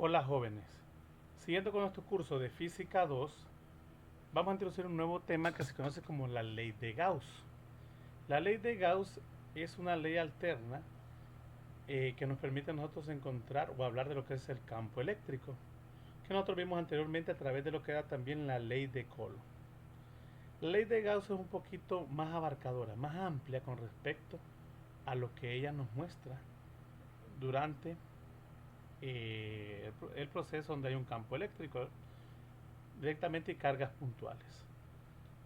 Hola jóvenes, siguiendo con nuestro curso de Física 2, vamos a introducir un nuevo tema que se conoce como la ley de Gauss. La ley de Gauss es una ley alterna que nos permite a nosotros encontrar o hablar de lo que es el campo eléctrico, que nosotros vimos anteriormente a través de lo que era también la ley de Coulomb. La ley de Gauss es un poquito más abarcadora, más amplia con respecto a lo que ella nos muestra durante el proceso donde hay un campo eléctrico directamente y cargas puntuales.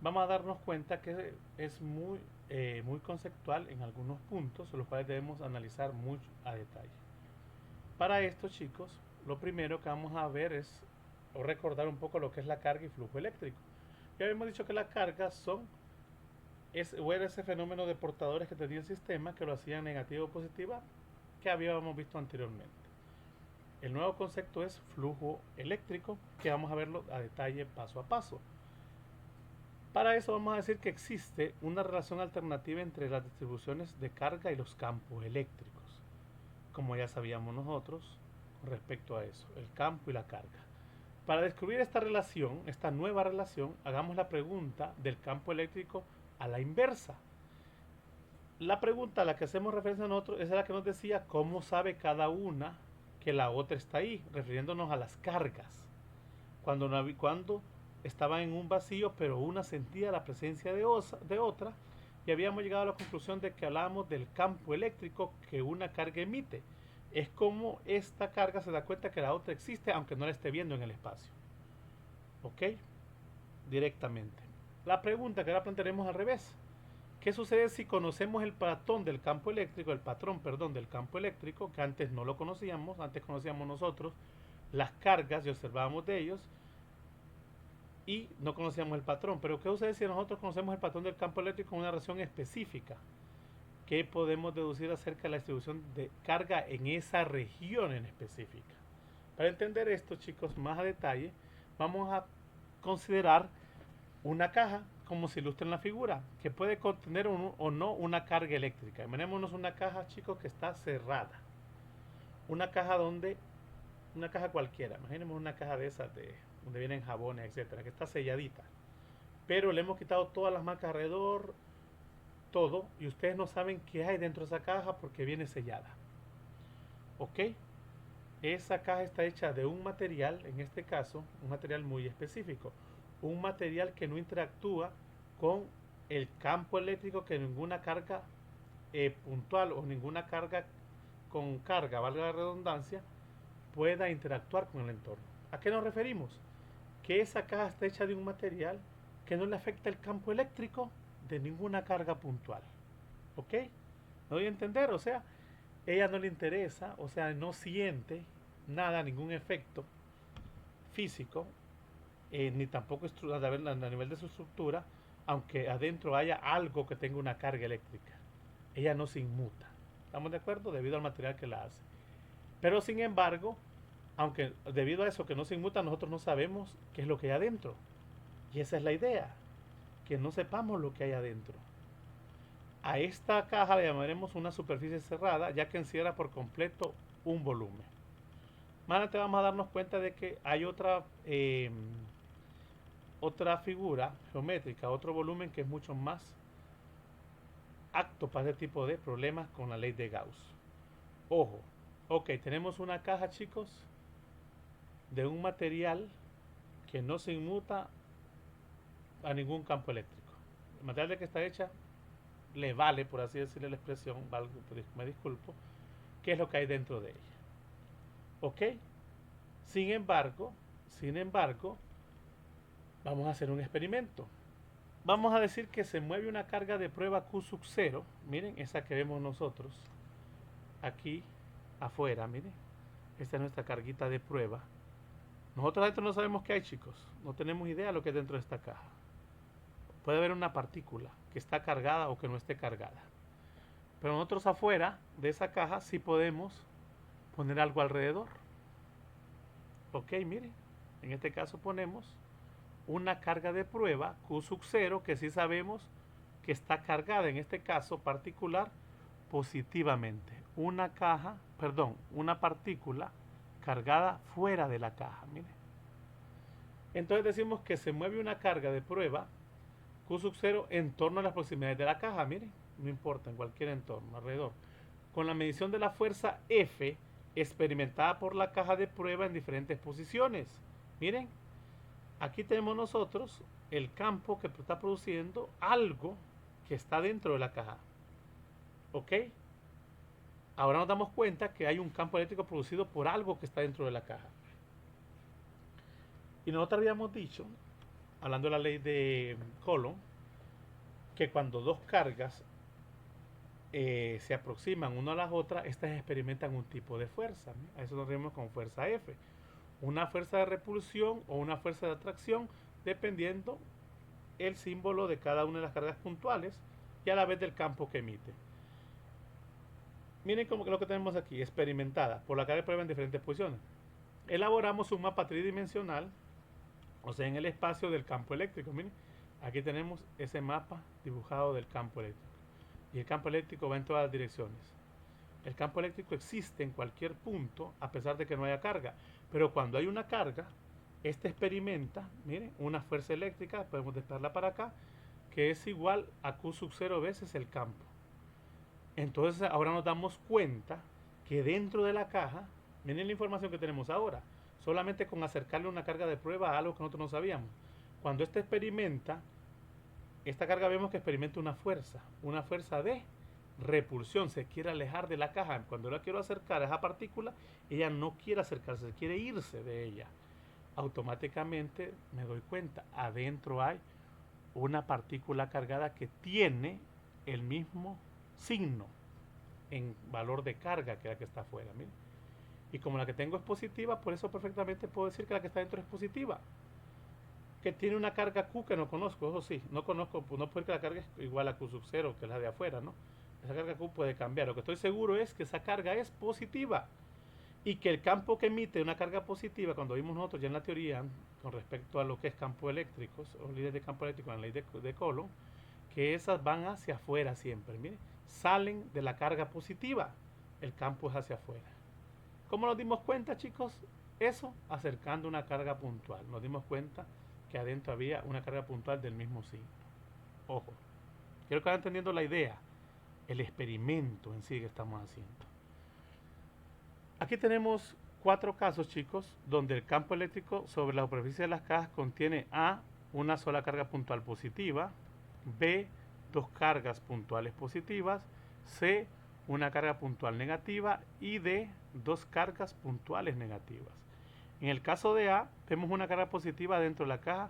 Vamos a darnos cuenta que es muy conceptual en algunos puntos, los cuales debemos analizar mucho a detalle. Para esto, chicos, lo primero que vamos a ver es o recordar un poco lo que es la carga y flujo eléctrico. Ya habíamos dicho que las cargas era ese fenómeno de portadores que tenía el sistema que lo hacían negativa o positiva que habíamos visto anteriormente. El nuevo concepto es flujo eléctrico, que vamos a verlo a detalle paso a paso. Para eso vamos a decir que existe una relación alternativa entre las distribuciones de carga y los campos eléctricos, como ya sabíamos nosotros con respecto a eso, el campo y la carga. Para descubrir esta relación, esta nueva relación, hagamos la pregunta del campo eléctrico a la inversa. La pregunta a la que hacemos referencia a nosotros es la que nos decía cómo sabe cada una que la otra está ahí, refiriéndonos a las cargas. Cuando estaban en un vacío, pero una sentía la presencia de otra, y habíamos llegado a la conclusión de que hablábamos del campo eléctrico que una carga emite. Es como esta carga se da cuenta que la otra existe, aunque no la esté viendo en el espacio. ¿Ok? Directamente. La pregunta que ahora plantearemos al revés. ¿Qué sucede si conocemos el patrón del campo eléctrico, el patrón, perdón, del campo eléctrico, que antes no lo conocíamos, antes conocíamos nosotros las cargas y observábamos de ellos, y no conocíamos el patrón? Pero ¿qué sucede si nosotros conocemos el patrón del campo eléctrico en una región específica? ¿Qué podemos deducir acerca de la distribución de carga en esa región en específica? Para entender esto, chicos, más a detalle, vamos a considerar una caja, como se ilustra en la figura, que puede contener o no una carga eléctrica. Imaginémonos una caja, chicos, que está cerrada. Una caja una caja cualquiera, imaginemos una caja de esas donde vienen jabones, etcétera, que está selladita. Pero le hemos quitado todas las marcas alrededor, todo, y ustedes no saben qué hay dentro de esa caja porque viene sellada. ¿Ok? Esa caja está hecha de un material, en este caso, un material muy específico. Un material que no interactúa con el campo eléctrico, que ninguna carga puntual o ninguna carga con carga, valga la redundancia, pueda interactuar con el entorno. ¿A qué nos referimos? Que esa caja está hecha de un material que no le afecta el campo eléctrico de ninguna carga puntual. ¿Ok? ¿No doy a entender? O sea, ella no le interesa, o sea, no siente nada, ningún efecto físico, ni tampoco a nivel de su estructura, aunque adentro haya algo que tenga una carga eléctrica. Ella no se inmuta. ¿Estamos de acuerdo? Debido al material que la hace. Pero sin embargo, aunque debido a eso que no se inmuta, nosotros no sabemos qué es lo que hay adentro. Y esa es la idea, que no sepamos lo que hay adentro. A esta caja le llamaremos una superficie cerrada, ya que encierra por completo un volumen. Más adelante vamos a darnos cuenta de que hay otra figura geométrica, otro volumen que es mucho más apto para este tipo de problemas con la ley de Gauss. Ojo, ok, tenemos una caja, chicos, de un material que no se inmuta a ningún campo eléctrico. El material de que está hecha le vale, por así decirle la expresión, me disculpo, qué es lo que hay dentro de ella. ¿Ok? Sin embargo, vamos a hacer un experimento. Vamos a decir que se mueve una carga de prueba Q sub 0. Miren, esa que vemos nosotros aquí afuera, miren. Esta es nuestra carguita de prueba. Nosotros adentro no sabemos qué hay, chicos. No tenemos idea de lo que hay dentro de esta caja. Puede haber una partícula que está cargada o que no esté cargada. Pero nosotros afuera de esa caja sí podemos poner algo alrededor. Ok, miren. En este caso ponemos una carga de prueba Q sub 0 que sí sabemos que está cargada, en este caso particular, positivamente. Una partícula cargada fuera de la caja. Mire. Entonces decimos que se mueve una carga de prueba Q sub 0 en torno a las proximidades de la caja. Miren, no importa, en cualquier entorno, alrededor. Con la medición de la fuerza F experimentada por la caja de prueba en diferentes posiciones. Miren, aquí tenemos nosotros el campo que está produciendo algo que está dentro de la caja. ¿Ok? Ahora nos damos cuenta que hay un campo eléctrico producido por algo que está dentro de la caja. Y nosotros habíamos dicho, hablando de la ley de Coulomb, que cuando dos cargas se aproximan una a las otras, estas experimentan un tipo de fuerza. ¿No? A eso nos referimos con fuerza F. Una fuerza de repulsión o una fuerza de atracción, dependiendo el símbolo de cada una de las cargas puntuales y a la vez del campo que emite. Miren como que lo que tenemos aquí, experimentada por la carga de prueba en diferentes posiciones. Elaboramos un mapa tridimensional, o sea, en el espacio del campo eléctrico. Miren, aquí tenemos ese mapa dibujado del campo eléctrico. Y el campo eléctrico va en todas las direcciones. El campo eléctrico existe en cualquier punto, a pesar de que no haya carga. Pero cuando hay una carga, este experimenta, miren, una fuerza eléctrica, podemos despejarla para acá, que es igual a Q sub 0 veces el campo. Entonces ahora nos damos cuenta que dentro de la caja, miren la información que tenemos ahora, solamente con acercarle una carga de prueba a algo que nosotros no sabíamos. Cuando este experimenta, esta carga vemos que experimenta una fuerza de repulsión, se quiere alejar de la caja. Cuando la quiero acercar a esa partícula, ella no quiere acercarse, quiere irse de ella. Automáticamente me doy cuenta, adentro hay una partícula cargada que tiene el mismo signo en valor de carga que la que está afuera. Miren. Y como la que tengo es positiva, por eso perfectamente puedo decir que la que está dentro es positiva. Que tiene una carga Q que no conozco, eso sí, no conozco, no puede que la carga es igual a Q sub 0, que es la de afuera, ¿no? Esa carga Q puede cambiar. Lo que estoy seguro es que esa carga es positiva. Y que el campo que emite una carga positiva, cuando vimos nosotros ya en la teoría, con respecto a lo que es campo eléctricos, o leyes de campo eléctrico en la ley de Coulomb, que esas van hacia afuera siempre, miren, salen de la carga positiva, el campo es hacia afuera. ¿Cómo nos dimos cuenta, chicos? Eso acercando una carga puntual. Nos dimos cuenta que adentro había una carga puntual del mismo signo. Ojo, quiero que vayan entendiendo la idea, el experimento en sí que estamos haciendo. Aquí tenemos 4 casos, chicos, donde el campo eléctrico sobre la superficie de las cajas contiene A, una sola carga puntual positiva, B, 2 cargas puntuales positivas, C, una carga puntual negativa y D, 2 cargas puntuales negativas. En el caso de A, vemos una carga positiva dentro de la caja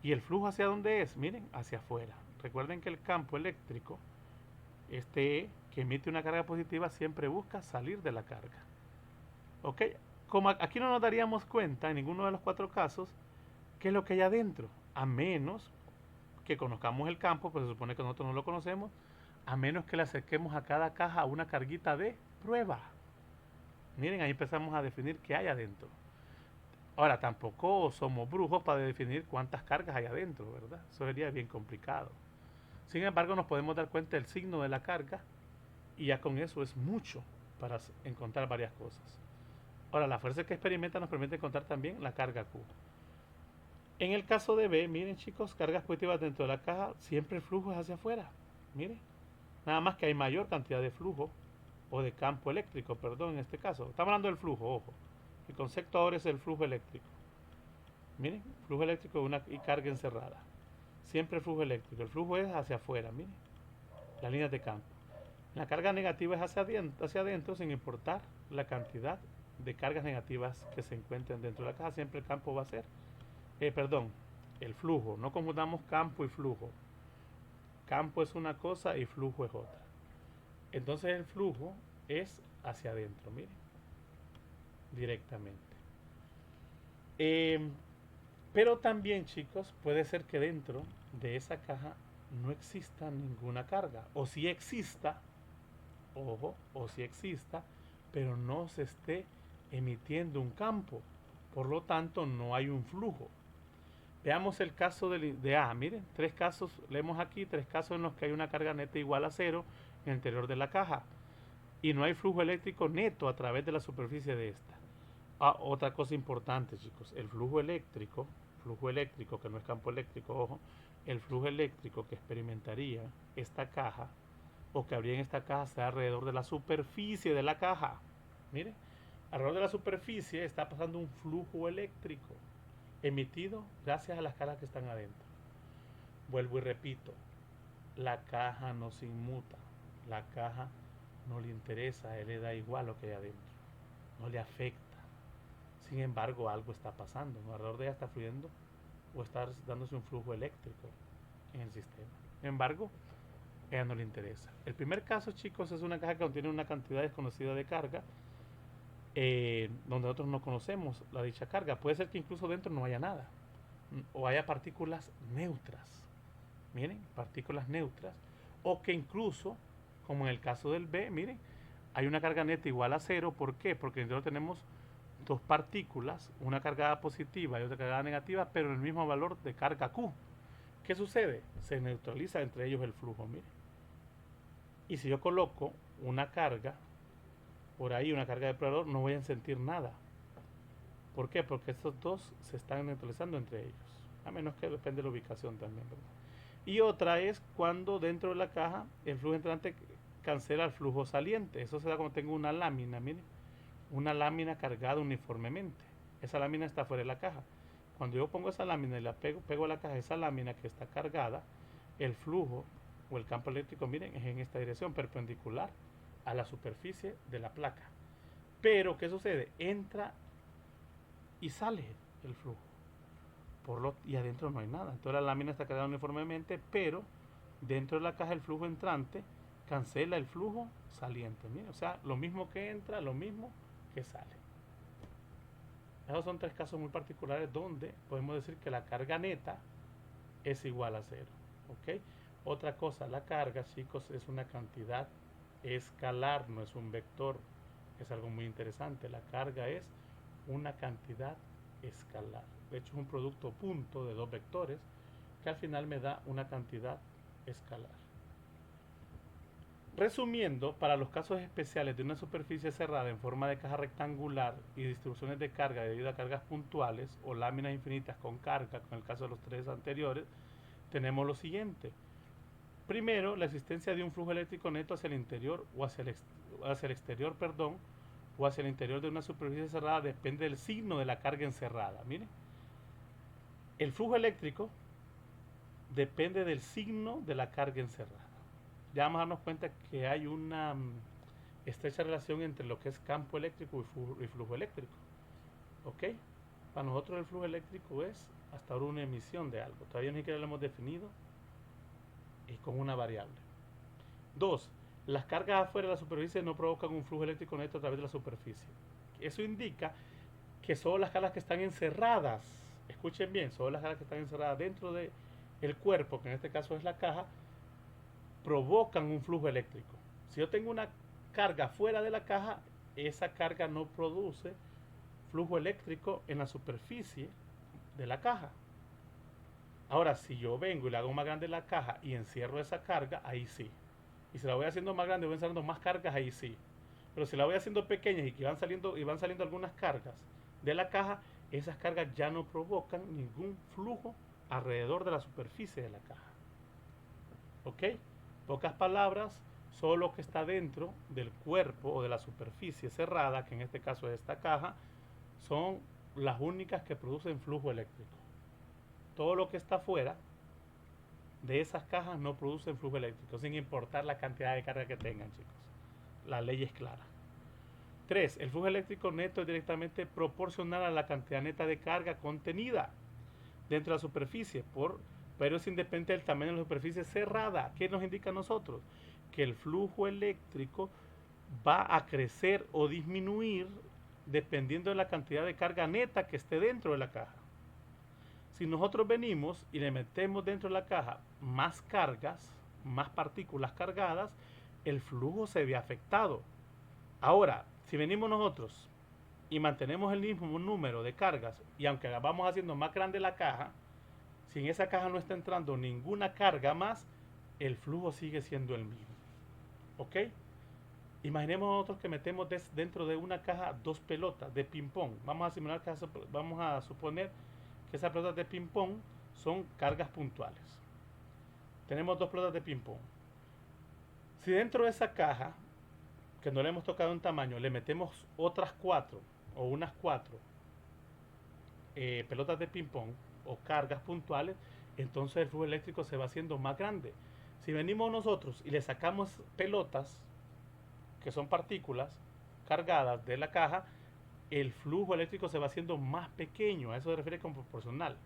y el flujo hacia dónde es, miren, hacia afuera. Recuerden que el campo eléctrico, este E, que emite una carga positiva, siempre busca salir de la carga. ¿Ok? Como aquí no nos daríamos cuenta en ninguno de los 4 casos qué es lo que hay adentro, a menos que conozcamos el campo, pues se supone que nosotros no lo conocemos, a menos que le acerquemos a cada caja una carguita de prueba. Miren, ahí empezamos a definir qué hay adentro. Ahora, tampoco somos brujos para definir cuántas cargas hay adentro, ¿verdad? Eso sería bien complicado. Sin embargo, nos podemos dar cuenta del signo de la carga y ya con eso es mucho para encontrar varias cosas. Ahora, la fuerza que experimenta nos permite encontrar también la carga Q. En el caso de B, miren chicos, cargas positivas dentro de la caja, siempre el flujo es hacia afuera. Miren, nada más que hay mayor cantidad de flujo o de campo eléctrico, perdón, en este caso. Estamos hablando del flujo, ojo. El concepto ahora es el flujo eléctrico. Miren, flujo eléctrico y carga encerrada. Siempre el flujo eléctrico. El flujo es hacia afuera, miren. Las líneas de campo. La carga negativa es hacia adentro sin importar la cantidad de cargas negativas que se encuentren dentro de la caja. Siempre el campo va a ser, el flujo. No confundamos campo y flujo. Campo es una cosa y flujo es otra. Entonces el flujo es hacia adentro, miren. Directamente. Pero también, chicos, puede ser que dentro de esa caja no exista ninguna carga. O si exista, ojo, o si exista, pero no se esté emitiendo un campo. Por lo tanto, no hay un flujo. Veamos el caso de A. Miren, 3 casos, leemos aquí 3 casos en los que hay una carga neta igual a 0 en el interior de la caja. Y no hay flujo eléctrico neto a través de la superficie de esta. Otra cosa importante, chicos, el flujo eléctrico que no es campo eléctrico, ojo, el flujo eléctrico que experimentaría esta caja o que habría en esta caja sea alrededor de la superficie de la caja. Mire, alrededor de la superficie está pasando un flujo eléctrico emitido gracias a las cargas que están adentro. Vuelvo y repito, la caja no se inmuta, la caja no le interesa, a él le da igual lo que hay adentro, no le afecta. Sin embargo, algo está pasando, ¿no? Alrededor de ella está fluyendo o está dándose un flujo eléctrico en el sistema. Sin embargo, a ella no le interesa. El primer caso, chicos, es una caja que contiene una cantidad desconocida de carga, donde nosotros no conocemos la dicha carga. Puede ser que incluso dentro no haya nada, o haya partículas neutras. Miren, partículas neutras, o que incluso, como en el caso del B, miren, hay una carga neta igual a cero. ¿Por qué? Porque dentro tenemos dos partículas, una cargada positiva y otra cargada negativa, pero el mismo valor de carga Q. ¿Qué sucede? Se neutraliza entre ellos el flujo, miren. Y si yo coloco una carga por ahí, una carga de probador, no voy a sentir nada. ¿Por qué? Porque estos dos se están neutralizando entre ellos. A menos que depende de la ubicación también, ¿verdad? Y otra es cuando dentro de la caja el flujo entrante cancela el flujo saliente. Eso se da cuando tengo una lámina, miren, una lámina cargada uniformemente. Esa lámina está fuera de la caja. Cuando yo pongo esa lámina y la pego a la caja, esa lámina que está cargada, el flujo o el campo eléctrico, miren, es en esta dirección, perpendicular a la superficie de la placa. Pero, ¿qué sucede? Entra y sale el flujo. Y adentro no hay nada. Entonces la lámina está cargada uniformemente, pero dentro de la caja el flujo entrante cancela el flujo saliente. Mira, o sea, lo mismo que entra, lo mismo que sale. Esos son tres casos muy particulares donde podemos decir que la carga neta es igual a cero. ¿Ok? Otra cosa, la carga, chicos, es una cantidad escalar, no es un vector. Es algo muy interesante. La carga es una cantidad escalar. De hecho, es un producto punto de dos vectores que al final me da una cantidad escalar. Resumiendo, para los casos especiales de una superficie cerrada en forma de caja rectangular y distribuciones de carga debido a cargas puntuales o láminas infinitas con carga, con el caso de los tres anteriores, tenemos lo siguiente. Primero, la existencia de un flujo eléctrico neto hacia el interior o hacia el exterior, o hacia el interior de una superficie cerrada depende del signo de la carga encerrada. Miren, el flujo eléctrico depende del signo de la carga encerrada. Ya vamos a darnos cuenta que hay una estrecha relación entre lo que es campo eléctrico y flujo eléctrico. ¿Ok? Para nosotros el flujo eléctrico es hasta ahora una emisión de algo. Todavía ni siquiera lo hemos definido y con una variable. 2. Las cargas afuera de la superficie no provocan un flujo eléctrico neto a través de la superficie. Eso indica que solo las cargas que están encerradas, escuchen bien, solo las cargas que están encerradas dentro del cuerpo, que en este caso es la caja, provocan un flujo eléctrico. Si yo tengo una carga fuera de la caja, esa carga no produce flujo eléctrico en la superficie de la caja. Ahora, si yo vengo y le hago más grande la caja y encierro esa carga, ahí sí. Y si la voy haciendo más grande, voy encerrando más cargas, ahí sí. Pero si la voy haciendo pequeña y que van saliendo algunas cargas de la caja, esas cargas ya no provocan ningún flujo alrededor de la superficie de la caja. ¿Ok? Pocas palabras, solo lo que está dentro del cuerpo o de la superficie cerrada, que en este caso es esta caja, son las únicas que producen flujo eléctrico. Todo lo que está fuera de esas cajas no producen flujo eléctrico, sin importar la cantidad de carga que tengan, chicos. La ley es clara. 3. El flujo eléctrico neto es directamente proporcional a la cantidad neta de carga contenida dentro de la superficie, pero es independiente del tamaño de la superficie cerrada. ¿Qué nos indica a nosotros? Que el flujo eléctrico va a crecer o disminuir dependiendo de la cantidad de carga neta que esté dentro de la caja. Si nosotros venimos y le metemos dentro de la caja más cargas, más partículas cargadas, el flujo se ve afectado. Ahora, si venimos nosotros y mantenemos el mismo número de cargas y aunque vamos haciendo más grande la caja, si en esa caja no está entrando ninguna carga más, el flujo sigue siendo el mismo. ¿Ok? Imaginemos nosotros que metemos dentro de una caja dos pelotas de ping-pong. Vamos a suponer que esas pelotas de ping-pong son cargas puntuales. Tenemos dos pelotas de ping-pong. Si dentro de esa caja, que no le hemos tocado un tamaño, le metemos otras cuatro o unas cuatro pelotas de ping-pong o cargas puntuales, entonces el flujo eléctrico se va haciendo más grande. Si venimos nosotros y le sacamos pelotas, que son partículas cargadas de la caja, el flujo eléctrico se va haciendo más pequeño. A eso se refiere con proporcional.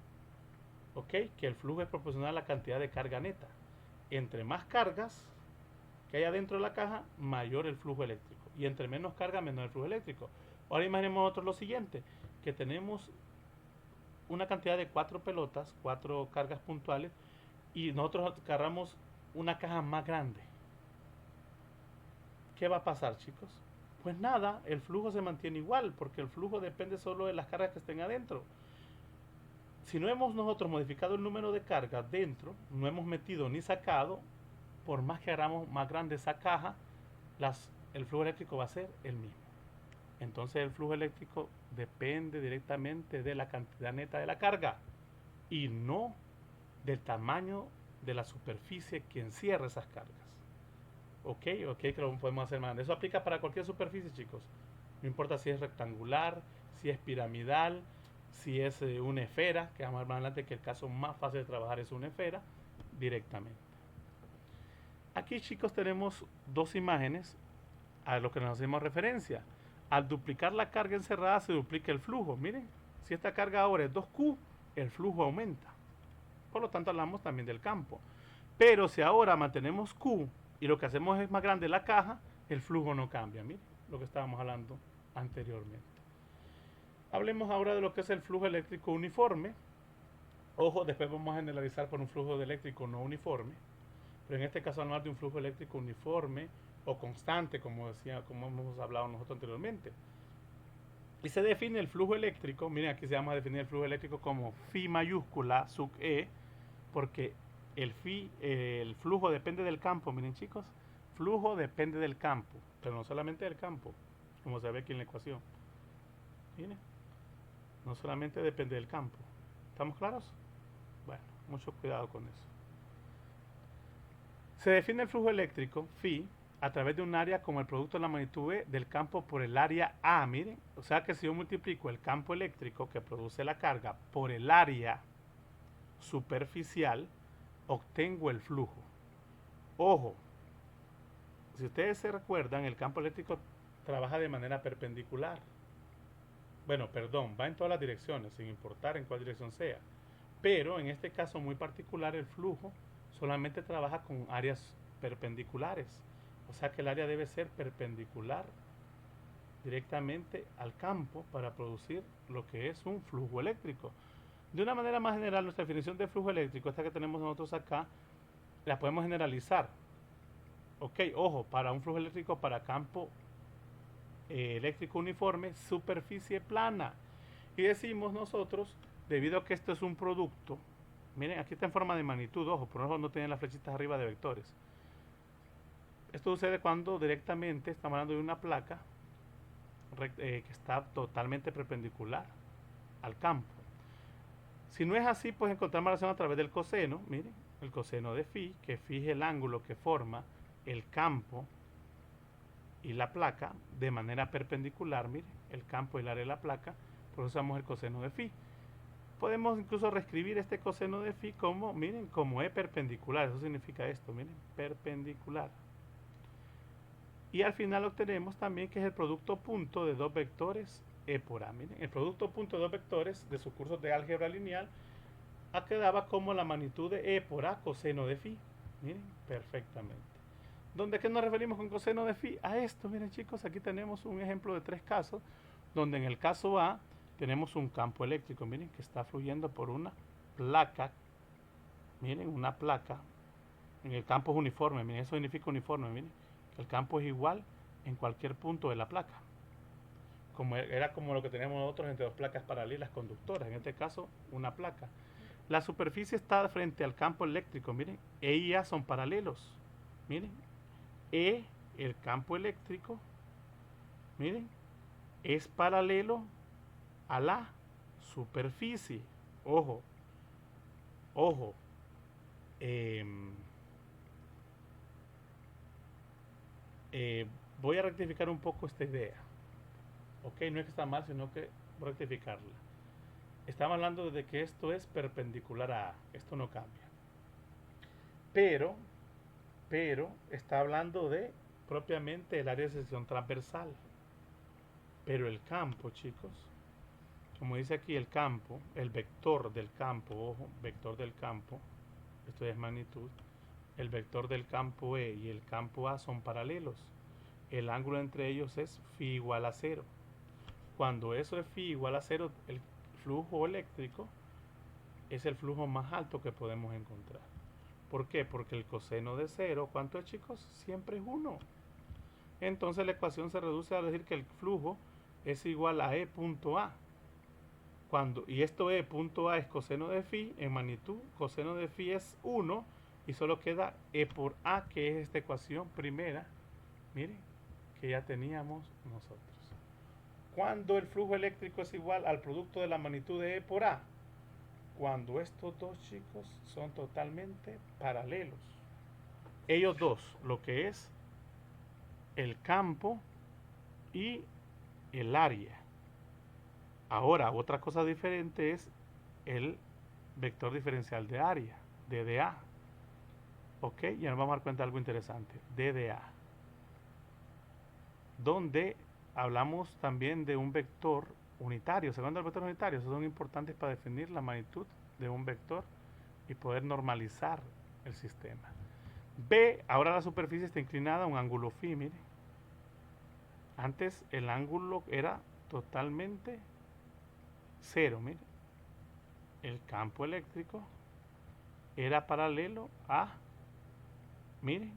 ¿Ok? Que el flujo es proporcional a la cantidad de carga neta. Entre más cargas que haya dentro de la caja, mayor el flujo eléctrico. Y entre menos carga, menor el flujo eléctrico. Ahora imaginemos nosotros lo siguiente, que tenemos una cantidad de cuatro pelotas, cuatro cargas puntuales, y nosotros agarramos una caja más grande. ¿Qué va a pasar, chicos? Pues nada, el flujo se mantiene igual, porque el flujo depende solo de las cargas que estén adentro. Si no hemos nosotros modificado el número de cargas dentro, no hemos metido ni sacado, por más que hagamos más grande esa caja, el flujo eléctrico va a ser el mismo. Entonces el flujo eléctrico depende directamente de la cantidad neta de la carga y no del tamaño de la superficie que encierra esas cargas. Ok, que lo podemos hacer más grande. Eso aplica para cualquier superficie, chicos. No importa si es rectangular, si es piramidal, si es una esfera, que vamos a ver más adelante que el caso más fácil de trabajar es una esfera directamente. Aquí, chicos, tenemos dos imágenes a lo que nos hacemos referencia. Al duplicar la carga encerrada se duplica el flujo. Miren, si esta carga ahora es 2Q, el flujo aumenta. Por lo tanto, hablamos también del campo. Pero si ahora mantenemos Q y lo que hacemos es más grande la caja, el flujo no cambia. Miren lo que estábamos hablando anteriormente. Hablemos ahora de lo que es el flujo eléctrico uniforme. Ojo, después vamos a generalizar por un flujo eléctrico no uniforme. Pero en este caso hablar de un flujo eléctrico uniforme o constante, como hemos hablado nosotros anteriormente. Y se define el flujo eléctrico, miren aquí se vamos a definir el flujo eléctrico como phi mayúscula sub E, porque el flujo depende del campo, miren chicos, flujo depende del campo, pero no solamente del campo, como se ve aquí en la ecuación. Miren, no solamente depende del campo. ¿Estamos claros? Bueno, mucho cuidado con eso. Se define el flujo eléctrico, phi, a través de un área como el producto de la magnitud E del campo por el área A, miren. O sea que si yo multiplico el campo eléctrico que produce la carga por el área superficial, obtengo el flujo. Ojo, si ustedes se recuerdan, el campo eléctrico trabaja de manera perpendicular. Bueno, perdón, va en todas las direcciones, sin importar en cuál dirección sea. Pero en este caso muy particular, el flujo solamente trabaja con áreas perpendiculares. O sea que el área debe ser perpendicular directamente al campo para producir lo que es un flujo eléctrico. De una manera más general, nuestra definición de flujo eléctrico, esta que tenemos nosotros acá, la podemos generalizar. Ok, ojo, para un flujo eléctrico para campo eléctrico uniforme, superficie plana. Y decimos nosotros, debido a que esto es un producto, miren, aquí está en forma de magnitud, ojo, por eso no tienen las flechitas arriba de vectores. Esto sucede cuando directamente estamos hablando de una placa que está totalmente perpendicular al campo. Si no es así, pues encontramos la relación a través del coseno. Miren, el coseno de phi, que phi es el ángulo que forma el campo y la placa de manera perpendicular. Miren, el campo y el área de la placa, por eso usamos el coseno de phi. Podemos incluso reescribir este coseno de phi como, miren, como E perpendicular. Eso significa esto, miren, perpendicular. Y al final obtenemos también que es el producto punto de dos vectores E por A. Miren, el producto punto de dos vectores de sus cursos de álgebra lineal quedaba como la magnitud de E por A coseno de phi. Miren, perfectamente. ¿A qué nos referimos con coseno de phi? A esto, miren chicos, aquí tenemos un ejemplo de tres casos, donde en el caso A tenemos un campo eléctrico, miren, que está fluyendo por una placa. Miren, una placa. En el campo es uniforme, miren, eso significa uniforme, miren. El campo es igual en cualquier punto de la placa. Era como lo que teníamos nosotros entre dos placas paralelas conductoras, en este caso una placa. La superficie está frente al campo eléctrico, miren, E y A son paralelos. Miren, E el campo eléctrico, miren, es paralelo a la superficie. Ojo, ojo. em, Voy a rectificar un poco esta idea. Ok, no es que está mal, sino que voy a rectificarla. Estamos hablando de que esto es perpendicular a A. Esto no cambia. Pero, está hablando de propiamente el área de sección transversal. Pero el campo, chicos, como dice aquí el campo, el vector del campo, ojo, vector del campo, esto es magnitud, el vector del campo E y el campo A son paralelos. El ángulo entre ellos es φ igual a 0. Cuando eso es φ igual a 0, el flujo eléctrico es el flujo más alto que podemos encontrar. ¿Por qué? Porque el coseno de 0, ¿cuánto es, chicos? Siempre es 1. Entonces la ecuación se reduce a decir que el flujo es igual a E punto A. Y esto E punto A es coseno de φ en magnitud, coseno de φ es 1 y solo queda E por A, que es esta ecuación primera, miren, que ya teníamos nosotros. Cuando el flujo eléctrico es igual al producto de la magnitud de E por A, cuando estos dos, chicos, son totalmente paralelos. Ellos dos, lo que es el campo y el área. Ahora, otra cosa diferente es el vector diferencial de área, DDA. Ok, ya nos vamos a dar cuenta de algo interesante, DDA. Donde hablamos también de un vector unitario. ¿Se acuerdan de los vectores unitarios? Esos son importantes para definir la magnitud de un vector y poder normalizar el sistema. B, ahora la superficie está inclinada a un ángulo φ, mire. Antes el ángulo era totalmente 0, mire. El campo eléctrico era paralelo a, miren,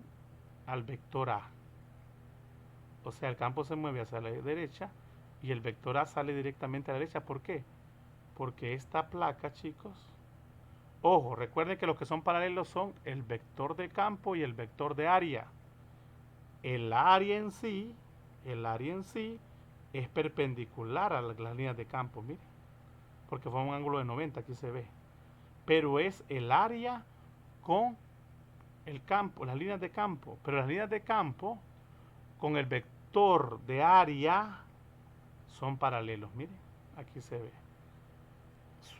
al vector A. O sea, el campo se mueve hacia la derecha y el vector A sale directamente a la derecha. ¿Por qué? Porque esta placa, chicos, ojo, recuerden que los que son paralelos son el vector de campo y el vector de área. El área en sí es perpendicular a las líneas de campo, miren, porque forma un ángulo de 90, aquí se ve. Pero es el área con el campo, las líneas de campo. Pero las líneas de campo con el vector de área son paralelos, miren, aquí se ve.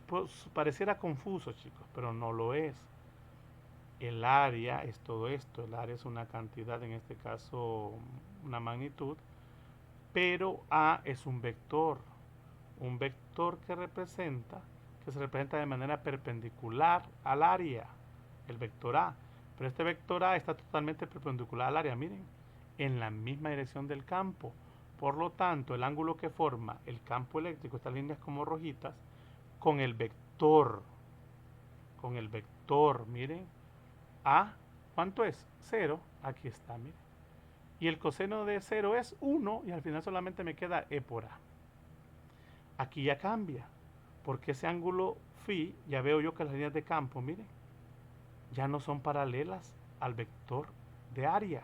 Pues, pareciera confuso, chicos, pero no lo es. El área es todo esto, el área es una cantidad, en este caso una magnitud, pero A es un vector que se representa de manera perpendicular al área, el vector A. Pero este vector A está totalmente perpendicular al área, miren, en la misma dirección del campo. Por lo tanto, el ángulo que forma el campo eléctrico, estas líneas como rojitas, con el vector, miren, A, ¿cuánto es? 0, aquí está, miren. Y el coseno de 0 es 1 y al final solamente me queda E por A. Aquí ya cambia, porque ese ángulo φ, ya veo yo que las líneas de campo, miren, ya no son paralelas al vector de área.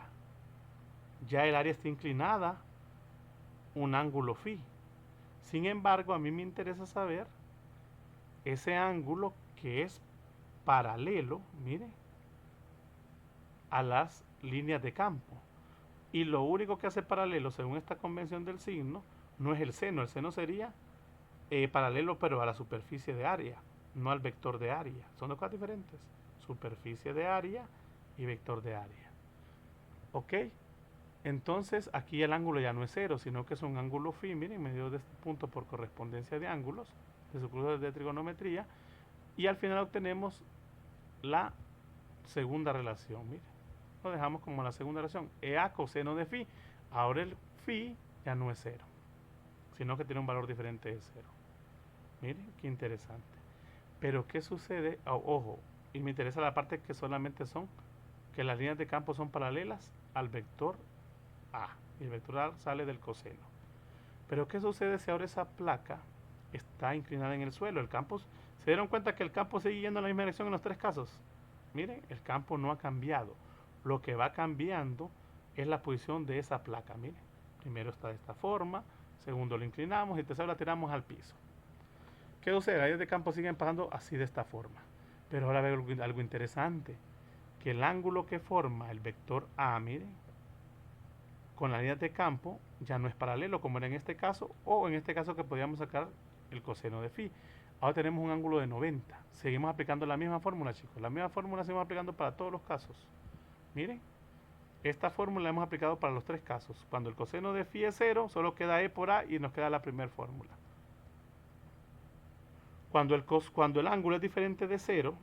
Ya el área está inclinada un ángulo φ. Sin embargo, a mí me interesa saber ese ángulo que es paralelo, mire, a las líneas de campo. Y lo único que hace paralelo, según esta convención del signo, no es el seno sería paralelo pero a la superficie de área, no al vector de área. Son dos cosas diferentes, superficie de área y vector de área. ¿Ok? Entonces aquí el ángulo ya no es 0, sino que es un ángulo φ, miren, medido de este punto por correspondencia de ángulos, de su curso de trigonometría, y al final obtenemos la segunda relación, miren. Lo dejamos como la segunda relación, EA coseno de φ. Ahora el φ ya no es 0, sino que tiene un valor diferente de 0. Miren, qué interesante. Pero ¿qué sucede? Ojo, y me interesa la parte que solamente son, que las líneas de campo son paralelas al vector A. Y el vector A sale del coseno. Pero ¿qué sucede si ahora esa placa está inclinada en el suelo? El campo, ¿se dieron cuenta que el campo sigue yendo en la misma dirección en los tres casos? Miren, el campo no ha cambiado. Lo que va cambiando es la posición de esa placa. Miren, primero está de esta forma, segundo lo inclinamos y tercero la tiramos al piso. ¿Qué sucede? Las líneas de campo siguen pasando así de esta forma. Pero ahora veo algo interesante, que el ángulo que forma el vector A, miren, con las líneas de campo ya no es paralelo como era en este caso, o en este caso que podíamos sacar el coseno de phi. Ahora tenemos un ángulo de 90. Seguimos aplicando la misma fórmula, chicos. La misma fórmula seguimos aplicando para todos los casos. Miren, esta fórmula la hemos aplicado para los tres casos. Cuando el coseno de phi es 0, solo queda e por a y nos queda la primera fórmula. Cuando el ángulo es diferente de 0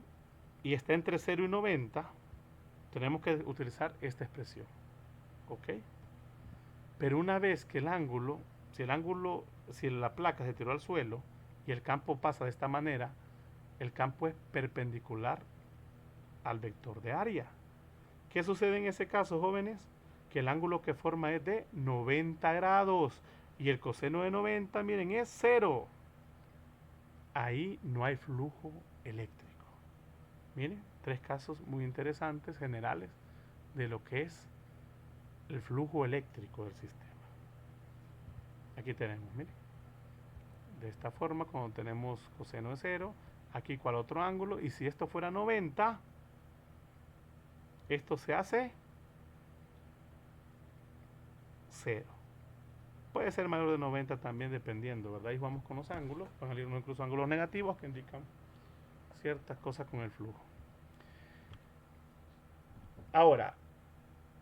y está entre 0 y 90, tenemos que utilizar esta expresión. ¿Ok? Pero una vez que si la placa se tiró al suelo y el campo pasa de esta manera, el campo es perpendicular al vector de área. ¿Qué sucede en ese caso, jóvenes? Que el ángulo que forma es de 90 grados y el coseno de 90, miren, es 0. Ahí no hay flujo eléctrico. Miren, tres casos muy interesantes, generales, de lo que es el flujo eléctrico del sistema. Aquí tenemos, miren, de esta forma, cuando tenemos coseno de 0, aquí cual otro ángulo, y si esto fuera 90, esto se hace 0. Puede ser mayor de 90 también, dependiendo, ¿verdad? Y vamos con los ángulos, van a salir incluso ángulos negativos que indican ciertas cosas con el flujo. Ahora,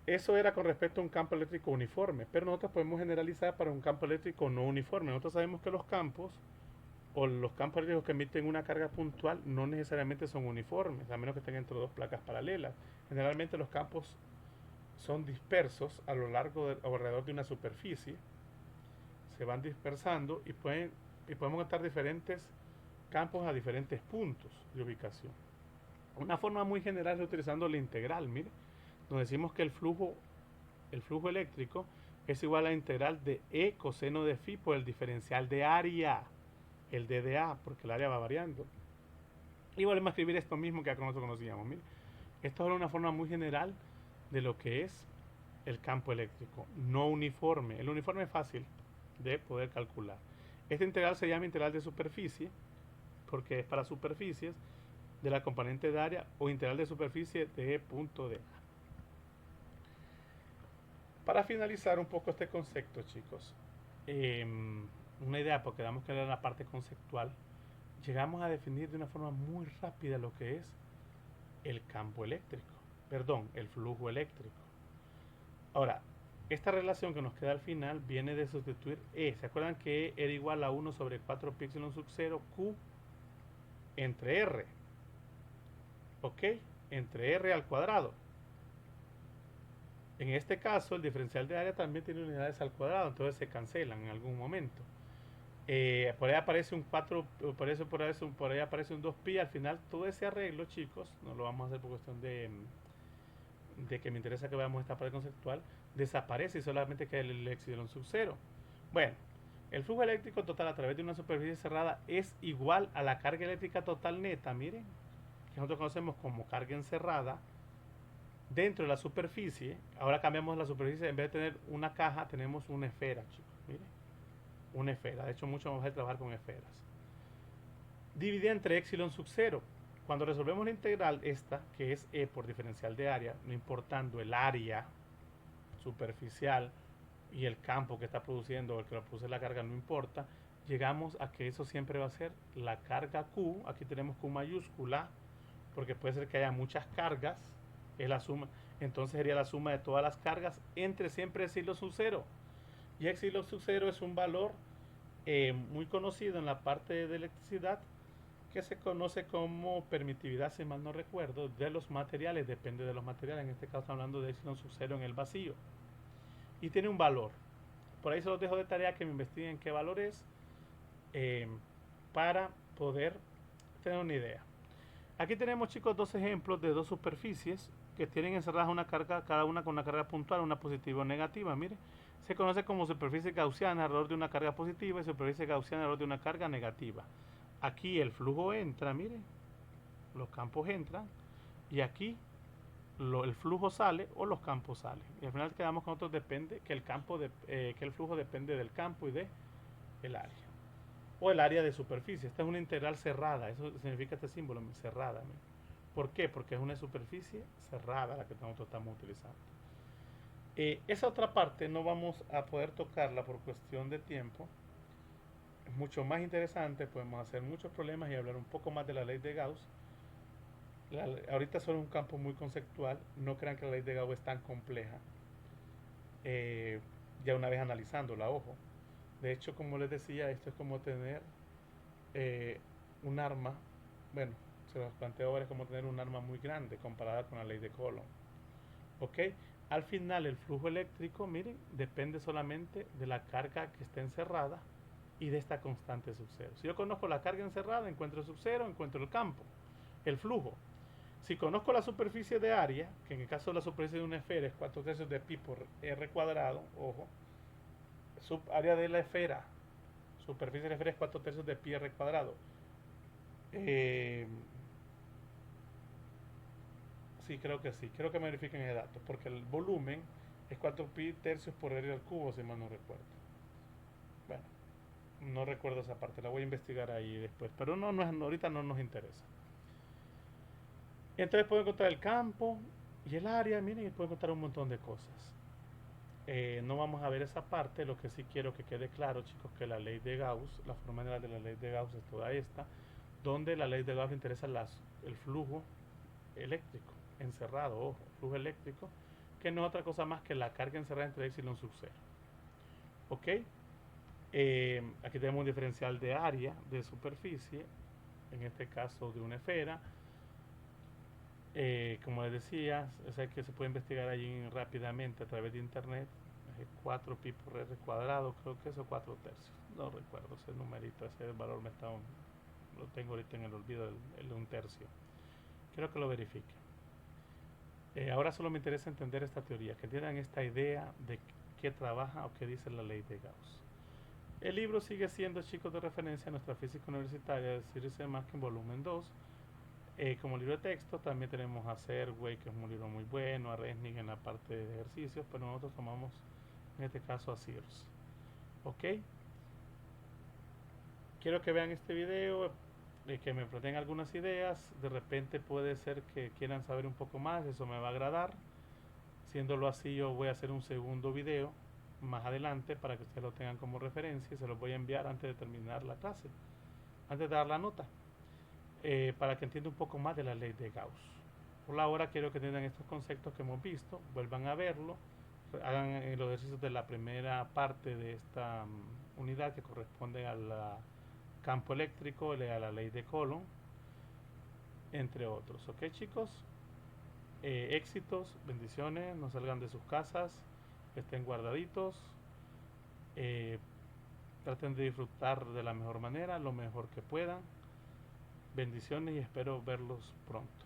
eso era con respecto a un campo eléctrico uniforme, pero nosotros podemos generalizar para un campo eléctrico no uniforme. Nosotros sabemos que los campos o los campos eléctricos que emiten una carga puntual no necesariamente son uniformes, a menos que estén entre dos placas paralelas. Generalmente los campos son dispersos a lo largo o alrededor de una superficie, se van dispersando y podemos encontrar diferentes campos a diferentes puntos de ubicación. Una forma muy general es utilizando la integral. Mire, nos decimos que el flujo eléctrico es igual a la integral de E coseno de phi por el diferencial de área, el d de A, porque el área va variando. Y volvemos a escribir esto mismo que acá nosotros conocíamos. Mire, esto es una forma muy general de lo que es el campo eléctrico no uniforme. El uniforme es fácil de poder calcular. Esta integral se llama integral de superficie porque es para superficies de la componente de área o integral de superficie de E punto de A. Para finalizar un poco este concepto, chicos, una idea, porque damos que era la parte conceptual, llegamos a definir de una forma muy rápida lo que es el campo eléctrico, el flujo eléctrico. Ahora, esta relación que nos queda al final viene de sustituir E. ¿Se acuerdan que E era igual a 1 sobre 4 pi epsilon sub 0 Q entre R? ¿Ok? Entre R al cuadrado. En este caso, el diferencial de área también tiene unidades al cuadrado, entonces se cancelan en algún momento. Por ahí aparece un 4, por ahí aparece un 2pi. Al final, todo ese arreglo, chicos, no lo vamos a hacer por cuestión de que me interesa que veamos esta parte conceptual, desaparece y solamente queda el epsilon sub 0. Bueno, el flujo eléctrico total a través de una superficie cerrada es igual a la carga eléctrica total neta, miren, que nosotros conocemos como carga encerrada dentro de la superficie. Ahora cambiamos la superficie, en vez de tener una caja tenemos una esfera, chicos, miren, una esfera. De hecho, mucho vamos a trabajar con esferas dividida entre epsilon sub 0. Cuando resolvemos la integral esta, que es E por diferencial de área, no importando el área superficial y el campo que está produciendo o el que lo produce la carga, no importa, llegamos a que eso siempre va a ser la carga Q. Aquí tenemos Q mayúscula, porque puede ser que haya muchas cargas, es la suma, entonces sería la suma de todas las cargas entre siempre epsilon sub 0. Y epsilon sub 0 es un valor muy conocido en la parte de electricidad, que se conoce como permitividad, si mal no recuerdo, de los materiales. Depende de los materiales, en este caso estamos hablando de epsilon sub 0 en el vacío, y tiene un valor. Por ahí se los dejo de tarea que me investiguen qué valor es, para poder tener una idea. Aquí tenemos, chicos, dos ejemplos de dos superficies que tienen encerradas una carga, cada una con una carga puntual, una positiva o negativa. Mire, se conoce como superficie gaussiana alrededor de una carga positiva y superficie gaussiana alrededor de una carga negativa. Aquí el flujo entra, miren, los campos entran, y aquí el flujo sale o los campos salen. Y al final quedamos con otros depende, que el flujo depende del campo y de el área. O el área de superficie. Esta es una integral cerrada. Eso significa este símbolo, cerrada. ¿Por qué? Porque es una superficie cerrada la que nosotros estamos utilizando. Esa otra parte no vamos a poder tocarla por cuestión de tiempo. Es mucho más interesante, podemos hacer muchos problemas y hablar un poco más de la ley de Gauss. Ahorita solo es un campo muy conceptual, no crean que la ley de Gauss es tan compleja, ya una vez analizándola, ojo. De hecho, como les decía, esto es como tener un arma, bueno, se los planteo ahora, es como tener un arma muy grande comparada con la ley de Coulomb. ¿Ok? Al final el flujo eléctrico, miren, depende solamente de la carga que esté encerrada y de esta constante sub cero. Si yo conozco la carga encerrada, encuentro el sub cero, encuentro el campo, el flujo. Si conozco la superficie de área, que en el caso de la superficie de una esfera es 4/3 de pi por r cuadrado, ojo, área de la esfera, superficie de la esfera es 4/3 de pi r cuadrado. Eh, sí, creo que sí, quiero que me verifiquen ese dato, porque el volumen es 4 pi tercios por r al cubo, si mal no recuerdo. Bueno, no recuerdo esa parte, la voy a investigar ahí después, pero ahorita no nos interesa. Entonces puedo encontrar el campo y el área, miren, y puedo encontrar un montón de cosas. No vamos a ver esa parte, lo que sí quiero que quede claro, chicos, que la ley de Gauss, la forma general de la ley de Gauss es toda esta, donde la ley de Gauss le interesa el flujo eléctrico encerrado, ojo, flujo eléctrico, que no es otra cosa más que la carga encerrada entre epsilon sub 0. ¿Ok? Aquí tenemos un diferencial de área, de superficie, en este caso de una esfera. Como les decía, es el que se puede investigar allí rápidamente a través de internet. 4 pi por r cuadrado, creo que eso 4/3. No recuerdo ese numerito, ese valor lo tengo ahorita en el olvido, el de 1/3. Quiero que lo verifique. Ahora solo me interesa entender esta teoría, que tengan esta idea de qué trabaja o qué dice la ley de Gauss. El libro sigue siendo, chicos, de referencia a nuestra física universitaria, es decir, más que en volumen 2. Como libro de texto también tenemos a Serway, que es un libro muy bueno, a Resnick en la parte de ejercicios, pero nosotros tomamos en este caso a Sears. Ok, quiero que vean este video, que me planteen algunas ideas. De repente puede ser que quieran saber un poco más, eso me va a agradar. Siéndolo así, yo voy a hacer un segundo video más adelante para que ustedes lo tengan como referencia y se los voy a enviar antes de terminar la clase, antes de dar la nota, para que entiendan un poco más de la ley de Gauss. Por la hora quiero que entiendan estos conceptos que hemos visto, vuelvan a verlo, hagan los ejercicios de la primera parte de esta unidad que corresponde al campo eléctrico, a la ley de Coulomb, entre otros. Ok, chicos, éxitos, bendiciones, no salgan de sus casas, estén guardaditos, traten de disfrutar de la mejor manera, lo mejor que puedan. Bendiciones y espero verlos pronto.